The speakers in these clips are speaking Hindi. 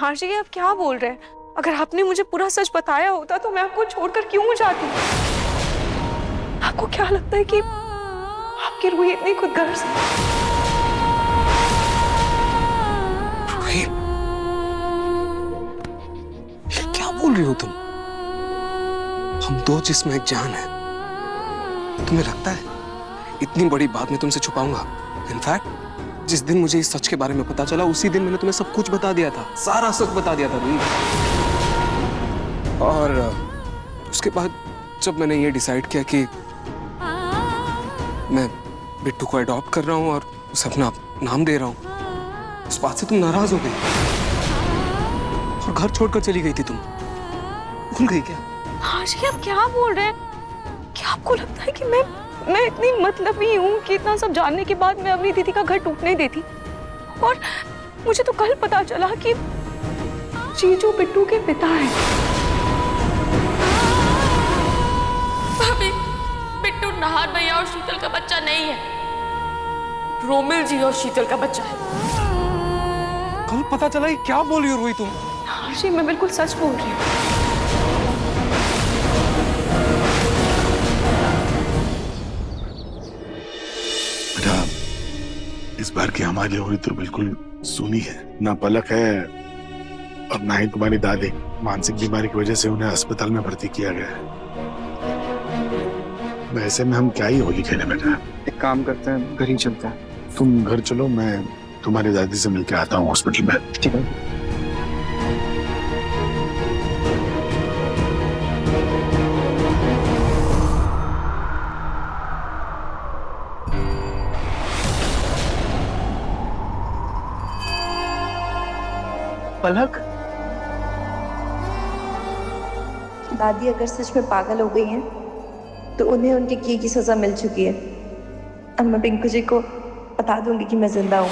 हाजी ये आप क्या बोल रहे हैं? अगर आपने मुझे पूरा सच बताया होता तो मैं आपको छोड़कर क्यों जाती? आपको क्या लगता है कि आपकी रूही इतनी खुदगर्ज है? ये क्या बोल रही हो तुम? हम दो जिस्म एक जान है। तुम्हें लगता है इतनी बड़ी बात मैं तुमसे छुपाऊंगा? इनफैक्ट जिस दिन मुझे इस सच के बारे में पता चला उसी दिन मैंने तुम्हें सब कुछ बता दिया था, सारा सच बता दिया था रूही। और उसके बाद जब मैंने ये डिसाइड किया कि मैं बिट्टू को अडॉप्ट कर रहा हूं और उसे अपना नाम दे रहा हूं, उस बात से तुम नाराज हो गई और घर छोड़कर चली गई थी। तुम भूल गई क्या? हाजी आप क्या बोल रहे हैं? क्या आपको लगता है कि मैं इतनी मतलबी हूँ कि इतना सब जानने के बाद मैं अपनी दीदी का घर टूटने देती? और मुझे तो कल पता चला कि जीजू बिट्टू के पिता हैं। भाभी, बिट्टू नहार भैया और शीतल का बच्चा नहीं है, रोमिल जी और शीतल का बच्चा है। कल पता चला? ये क्या बोल रही हो रूही तुम? हाजी मैं बिल्कुल सच बोल रही हूँ। बेटा, इस बार की हमारी लोहड़ी तो बिल्कुल सूनी है। ना पलक है और ना ही तुम्हारी दादी। मानसिक बीमारी की वजह से उन्हें अस्पताल में भर्ती किया गया है। वैसे में हम क्या ही होली खेले बेटा। एक काम करते हैं, घर ही चलते हैं। तुम घर चलो, मैं तुम्हारी दादी से मिलकर आता हूँ हॉस्पिटल में। ठीक है। पलक, दादी अगर सच में पागल हो गई हैं तो उन्हें उनके किए की सजा मिल चुकी है। अब मैं पिंकू जी को बता दूंगी कि मैं जिंदा हूँ।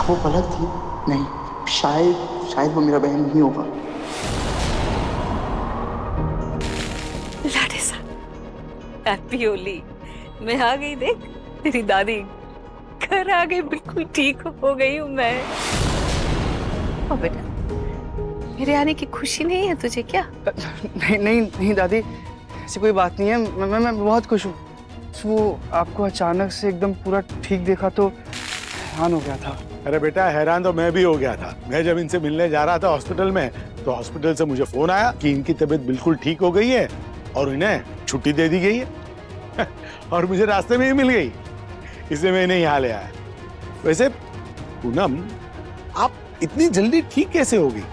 वो पलक थी? नहीं, शायद वो मेरा बहन नहीं होगा। लाडेसा, हैप्पी होली। मैं आ गई, देख तेरी दादी घर आ गई, बिल्कुल ठीक हो गई हूँ मैं। ओ बेटा, मेरे आने की खुशी नहीं है तुझे क्या? नहीं दादी, ऐसी कोई बात नहीं है। मैं बहुत खुश हूँ। वो आपको अचानक से एकदम पूरा ठीक देखा तो हैरान हो गया था। अरे बेटा, हैरान तो मैं भी हो गया था। मैं जब इनसे मिलने जा रहा था हॉस्पिटल में, तो हॉस्पिटल से मुझे फोन आया कि इनकी तबीयत बिल्कुल ठीक हो गई है और इन्हें छुट्टी दे दी गई है। और मुझे रास्ते में ही मिल गई, इसलिए मैं इन्हें यहाँ ले आया। वैसे पूनम, आप इतनी जल्दी ठीक कैसे होगी?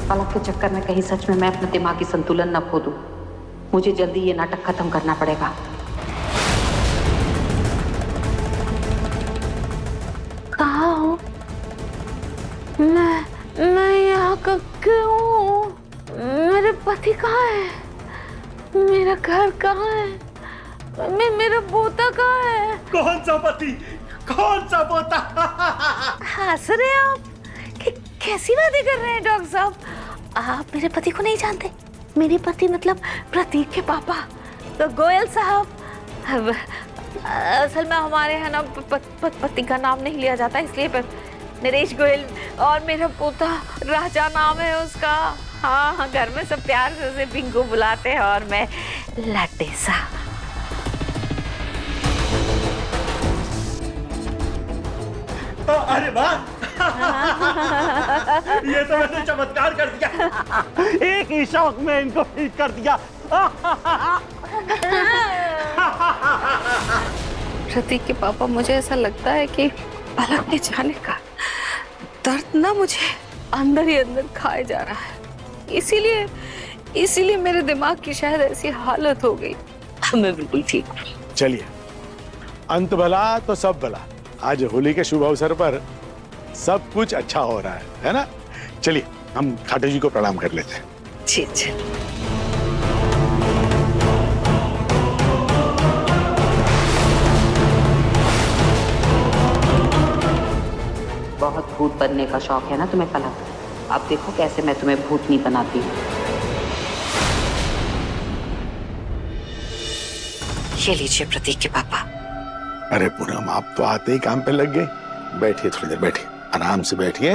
पलक के चक्कर में कहीं सच में मैं अपना दिमागी संतुलन न खो दूं। मुझे जल्दी ये नाटक खत्म करना पड़ेगा। कहाँ हूँ मैं यहाँ क्यों? मेरे पति कहाँ है? मेरा घर कहाँ है? मेरा पोता कहाँ है? कौन सा पति? कौन सा पोता? हंस रहे हैं आप? कैसी बातें कर रहे हैं डॉक्टर साहब? आप मेरे पति को नहीं जानते? मेरे पति मतलब प्रतीक के पापा तो गोयल साहब। असल में हमारे यहाँ ना पति का नाम नहीं लिया जाता, इसलिए नरेश गोयल। और मेरा पोता राजा नाम है उसका। हाँ, घर में सब प्यार से उसे पिंकू बुलाते हैं और मैं लटेसा। अरे वाह, ये तो मैंने चमत्कार कर दिया। एक ही शौक में इनको ठीक कर दिया। प्रतीक के पापा, मुझे ऐसा लगता है कि पलक के जाने का दर्द ना मुझे अंदर ही अंदर खाए जा रहा है। इसीलिए मेरे दिमाग की शायद ऐसी हालत हो गई। मैं बिल्कुल ठीक हूँ। चलिए, अंत भला तो सब भला। आज होली के शुभ अवसर पर सब कुछ अच्छा हो रहा है ना? चलिए हम खाटू जी को प्रणाम कर लेते हैं। जी जी। बहुत भूत बनने का शौक है ना तुम्हें पलक? अब देखो कैसे मैं तुम्हें भूतनी बनाती हूँ। ये लीजिए प्रतीक के पापा। अरे पूनम, आप तो आते ही काम पे लग गए। बैठिए, थोड़ी देर बैठिए, आराम से बैठिए।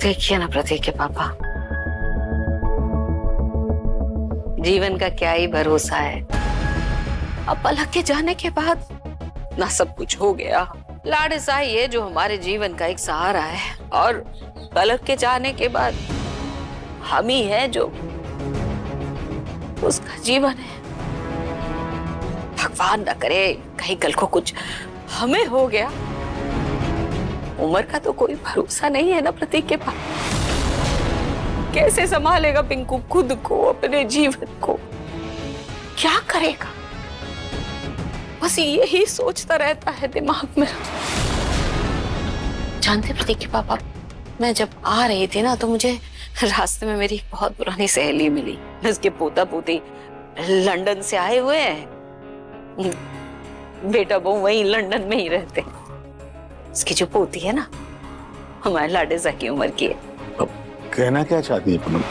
देखिए ना प्रतीक के पापा, जीवन का क्या ही भरोसा है। अब पलक के जाने के बाद ना सब कुछ हो गया। लाडसा ही है जो हमारे जीवन का एक सहारा है, और पलक के जाने के बाद हम ही है जो उसका जीवन है। भगवान न करे कहीं कल को कुछ हमें हो गया। उम्र का तो कोई भरोसा नहीं है ना प्रतीक के पास। कैसे संभालेगा पिंकू खुद को, अपने जीवन को? क्या करेगा? बस यही सोचता रहता है दिमाग में। जानते प्रतीक के पापा, मैं जब आ रही थी ना तो मुझे रास्ते में मेरी बहुत पुरानी सहेली मिली। उसके पोता पोती लंदन से आए हुए हैं। बेटा बहू वहीं लंदन में ही रहते हैं। उसकी जो पोती है ना, हमारे लाडेजा की उम्र की है। अब कहना क्या चाहती है पूनम?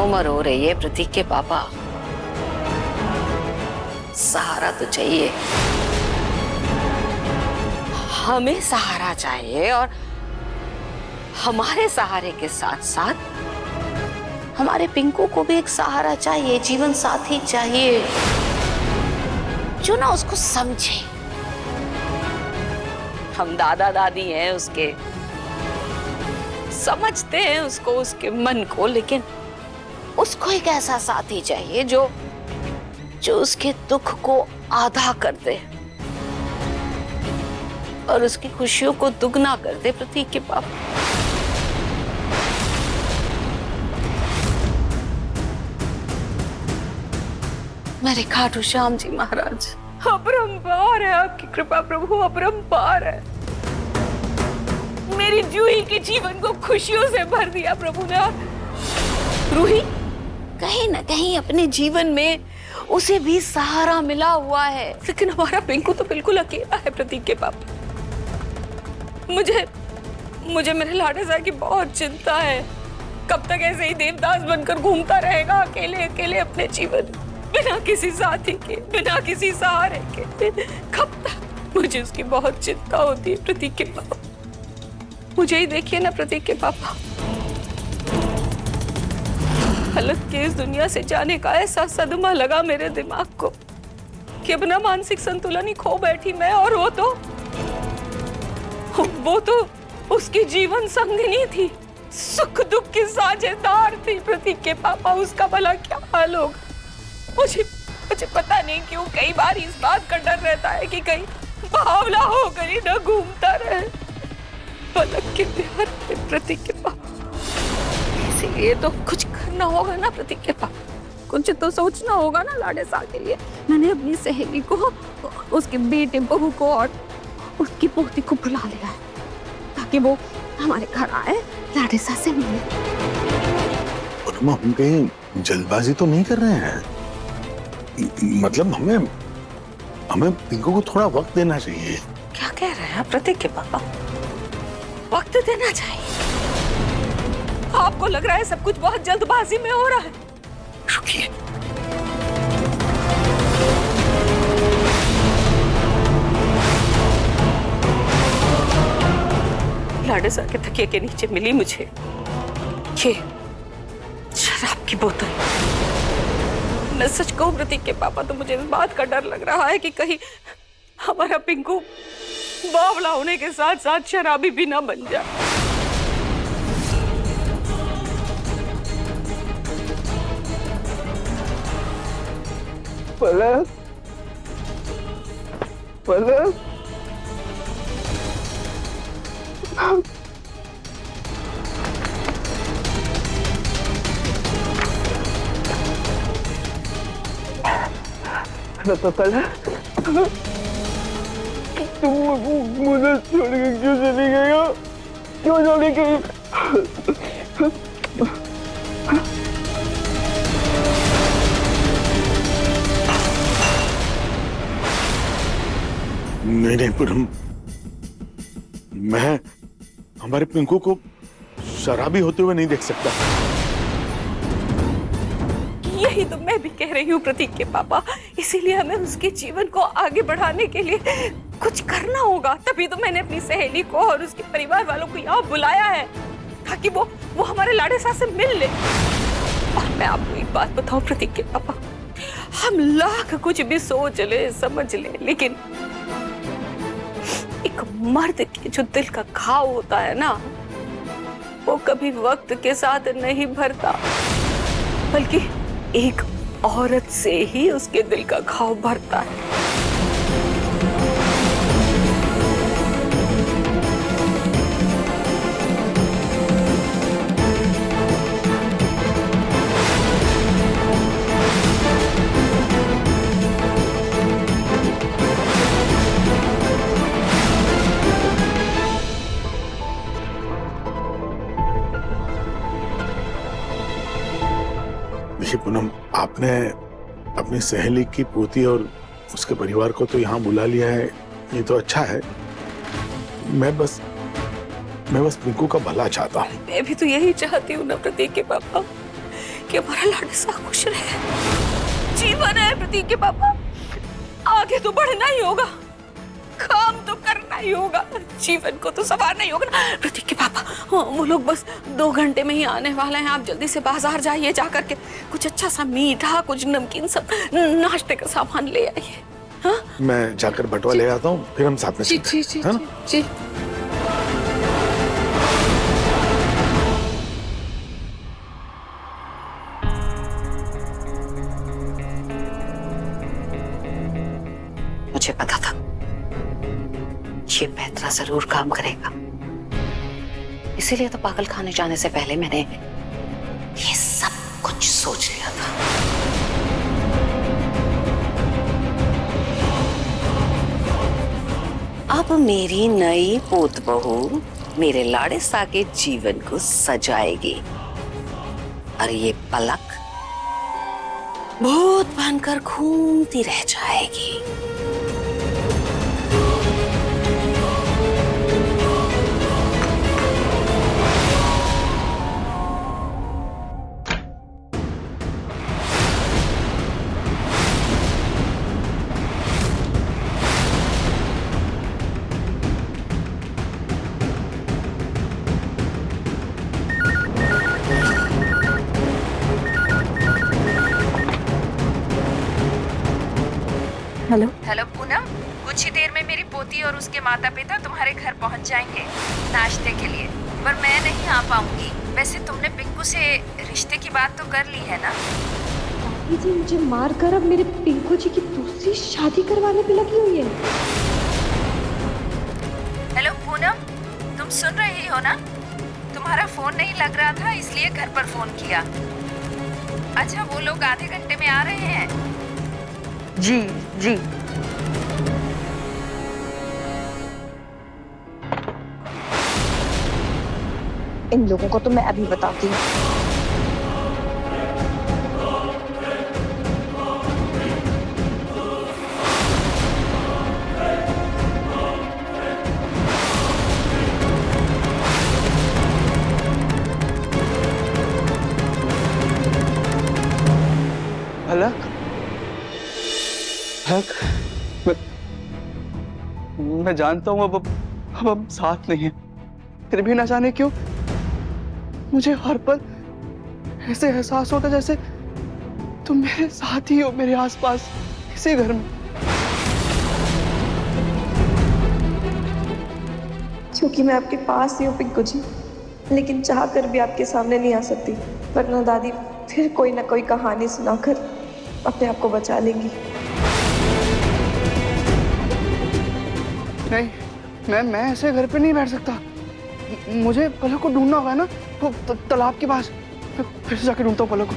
उम्र हो रही है प्रतीक के पापा, सहारा तो चाहिए। हमें सहारा चाहिए, और हमारे सहारे के साथ साथ हमारे पिंकू को भी एक सहारा चाहिए, जीवन साथी चाहिए जो ना उसको समझे। हम दादा दादी हैं उसके, समझते हैं उसको, उसके मन को, लेकिन उसको एक ऐसा साथी चाहिए जो उसके दुख को आधा कर दे और उसकी खुशियों को दुगना कर दे प्रतीक के पापा। मेरे खाटू श्याम जी महाराज, अपरंपार है आपकी कृपा प्रभु, अपरंपार है। मेरी जूही के जीवन को खुशियों से भर दिया प्रभु ने। रूही कहीं ना कहीं अपने जीवन में उसे भी सहारा मिला हुआ है, लेकिन हमारा पिंकू तो बिल्कुल अकेला है प्रतीक के पापा। मुझे मेरे लाडेजा की बहुत चिंता है। कब तक ऐसे ही देवदास बनकर घूमता रहेगा अकेले अकेले अपने जीवन, बिना किसी साथी के, बिना किसी सहारे के? कब तक? मुझे उसकी बहुत चिंता होती है प्रतीक के पापा। मुझे ही देखिए ना प्रतीक के पापा, पलक के इस दुनिया से जाने का ऐसा सदमा लगा मेरे दिमाग को कि अपना मानसिक संतुलन ही खो बैठी मैं। और वो तो उसकी जीवन संगिनी थी, सुख दुख की साझेदार थी प्रतीक के पापा। उसका भला क्या हाल होगा? मुझे पता नहीं क्यों कई बार इस बात का डर रहता है कि कहीं बावला हो गई ना घूमता रहे पलक के प्यार में प्रतीक के पापा। इसीलिए तो कुछ करना होगा ना प्रतीक के पापा, कुछ तो सोचना होगा ना लाडेसा के लिए। मैंने अपनी सहेली को, उसके बेटे बहू को और उसकी पोती को बुला लिया है ताकि वो हमारे घर आए, लाडेसा से मिले। हम कहीं जल्दबाजी तो नहीं कर रहे हैं? मतलब हमें पिंकू को थोड़ा वक्त देना चाहिए। क्या कह रहे हैं प्रतीक के पापा? वक्त देना चाहिए? आपको लग रहा है सब कुछ बहुत जल्दबाजी में हो रहा है? रुकिए, लाडेसा के तकिए के नीचे मिली मुझे ये शराब की बोतल। मैं सच कहूं प्रतीक के पापा, तो मुझे इस बात का डर लग रहा है कि कहीं हमारा पिंकू बावला होने के साथ साथ शराबी भी ना बन जाए। पलक, पलक, पलक, तुम मुझे छोड़ के क्यों चली गई हो? क्यों चली गई? नहीं पूनम, मैं हमारे पिंकू को शराबी होते हुए नहीं देख सकता। यही तो मैं भी कह रही हूँ प्रतीक के पापा, इसीलिए हमें उसके जीवन को आगे बढ़ाने के लिए कुछ करना होगा। तभी तो मैंने अपनी सहेली को और उसके परिवार वालों को यहाँ बुलाया है, ताकि वो हमारे लाड़े साहब से मिल ले। और मैं आपको एक बात बताऊं प्रतीक के पापा, हम लाख कुछ भी सोच ले समझ ले, लेकिन एक मर्द के जो दिल का घाव होता है ना, वो कभी वक्त के साथ नहीं भरता, बल्कि एक औरत से ही उसके दिल का घाव भरता है। देखिए पूनम, आपने अपनी सहेली की पोती और उसके परिवार को तो यहाँ बुला लिया है, ये तो अच्छा है। मैं बस पिंकू का भला चाहता हूँ। मैं भी तो यही चाहती हूँ ना प्रतीक के पापा, कि हमारा लाडा सा खुश रहे। जीवन है प्रतीक के पापा, आगे तो बढ़ना ही होगा, काम तो करना ही होगा, जीवन को तो संवारना ही होगा ना प्रतीक के पापा। हाँ, वो लोग बस 2 घंटे में ही आने वाले हैं, आप जल्दी से बाजार जाइए, जा करके कुछ अच्छा सा मीठा, कुछ नमकीन, सब नाश्ते का सामान ले आइए। हाँ, मैं जाकर बटवा ले आता हूँ, फिर हम साथ में चलते हैं, है ना? जी। मुझे पता था ये पैतरा जरूर काम करेगा, इसीलिए तो पागल खाने जाने से पहले मैंने ये सब कुछ सोच लिया था। अब मेरी नई पोत बहू मेरे लाड़े सा के जीवन को सजाएगी, और ये पलक भूत बनकर घूमती रह जाएगी। हेलो पूनम, कुछ ही देर में मेरी पोती और उसके माता पिता तुम्हारे घर पहुंच जाएंगे नाश्ते के लिए, पर मैं नहीं आ पाऊंगी। वैसे तुमने पिंकू से रिश्ते की बात तो कर ली है ना? जी मुझे मार कर अब मेरे पिंकू जी की दूसरी शादी करवाने पे लगी हुई है। हेलो पूनम, तुम सुन रही हो ना? तुम्हारा फोन नहीं लग रहा था, इसलिए घर पर फोन किया। अच्छा, वो लोग आधे घंटे में आ रहे हैं। जी जी। इन लोगों को तो मैं अभी बताती हूँ। पलक, मैं जानता हूँ अब हम साथ नहीं हैं, फिर भी न जाने क्यों मुझे हर पल ऐसे एहसास होता जैसे तुम मेरे साथ ही हो, मेरे आसपास, इसी घर में। क्योंकि मैं आपके पास ही हूँ पिंकू जी, लेकिन चाह कर भी आपके सामने नहीं आ सकती, वरना दादी फिर कोई ना कोई कहानी सुनाकर अपने आप को बचा लेंगी। नहीं, मैं ऐसे घर पे नहीं बैठ सकता। मुझे पलक को ढूंढना होगा ना, तो तालाब के पास फिर से जाके ढूंढता हूँ पलक को।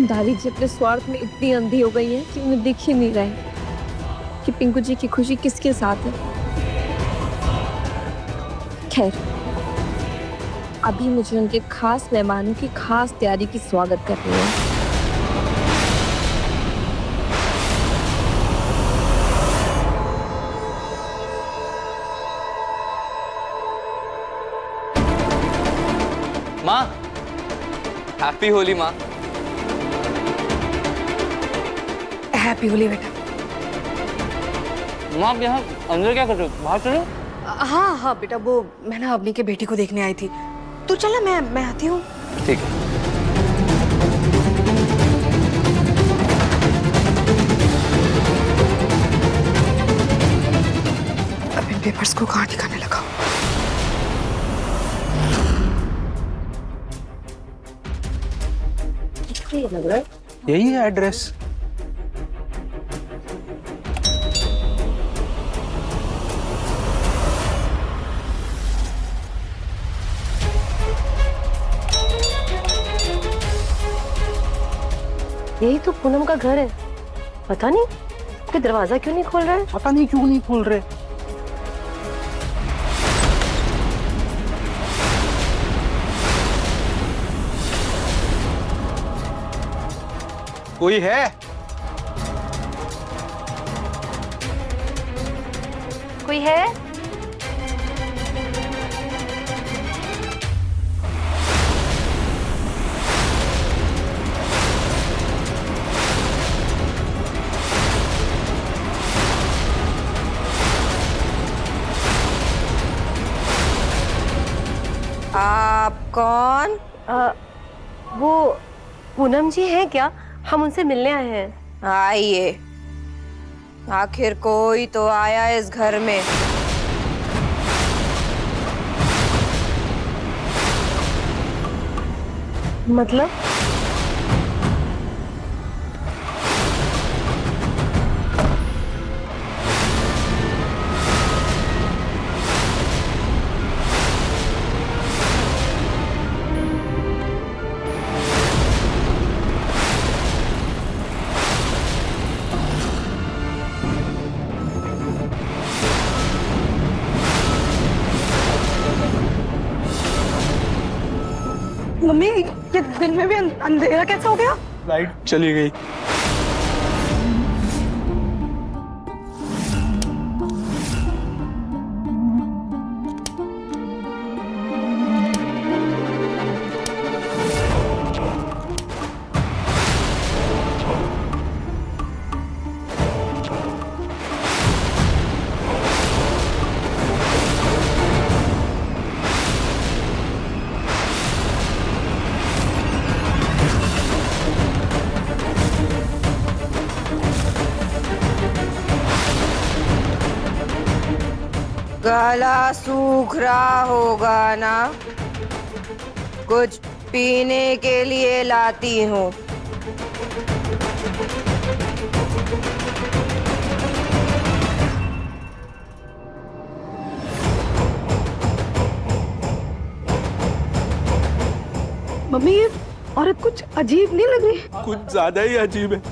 दादी जी अपने स्वार्थ में इतनी अंधी हो गई है कि उन्हें दिख ही नहीं रहा है कि पिंकू जी की खुशी किसके साथ है। खैर, अभी मुझे उनके खास मेहमानों की खास तैयारी की स्वागत करनी है। माँ, हैप्पी होली माँ। हैप्पी होली बेटा। माँ, आप यहाँ अंदर क्या कर रहे हो? बाहर चलो। हाँ हाँ बेटा, वो मैं ना अपनी के बेटी को देखने आई थी। तू चला, मैं आती हूँ। ठीक है। अब इन पेपर्स को कहाँ ठिकाने लगा? लग रहा है यही है एड्रेस। यही तो पूनम का घर है। पता नहीं कि दरवाजा क्यों नहीं खोल रहा है। पता नहीं क्यों नहीं खोल रहे। कोई है? कोई है? आप कौन? वो पूनम जी हैं क्या? हम उनसे मिलने आए हैं। आइए, आखिर कोई तो आया इस घर में। मतलब? मम्मी, ये दिन में भी अंधेरा कैसे हो गया? लाइट चली गई। गला सूख रहा होगा ना, कुछ पीने के लिए लाती हूँ। मम्मी, ये औरत कुछ अजीब नहीं लग रही? कुछ ज्यादा ही अजीब है।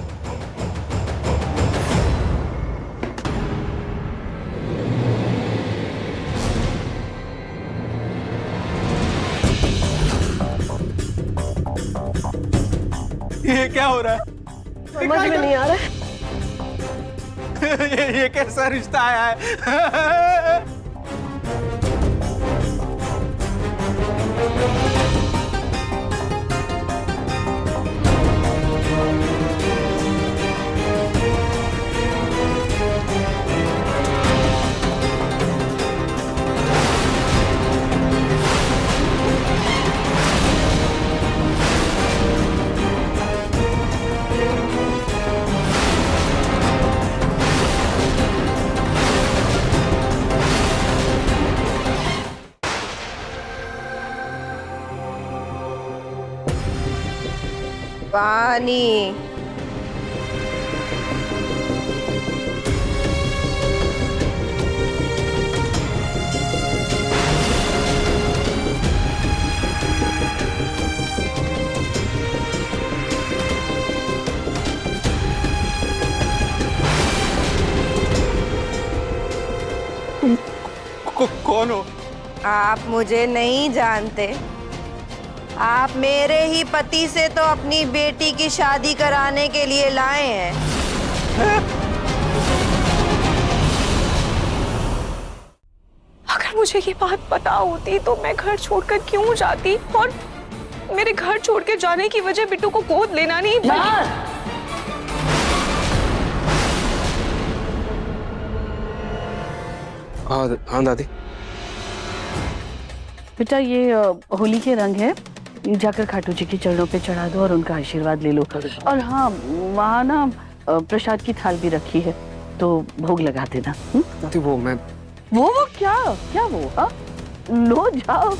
ये क्या हो रहा है? समझ में नहीं आ रहा है। ये कैसा रिश्ता आया है? पानी। कौन हो? आप मुझे नहीं जानते। आप मेरे ही पति से तो अपनी बेटी की शादी कराने के लिए लाए हैं। अगर मुझे ये बात पता होती तो मैं घर छोड़कर क्यों जाती, और मेरे घर छोड़ के जाने की वजह बिट्टू को गोद लेना नहीं बल्कि हाँ दादी। बेटा ये होली के रंग है, जाकर खाटू जी के चरणों पे चढ़ा दो और उनका आशीर्वाद ले लो। और हाँ, वहाँ ना प्रसाद की थाल भी रखी है, तो भोग लगा देना। दादी वो मैं वो क्या क्या वो? हाँ लो जाओ।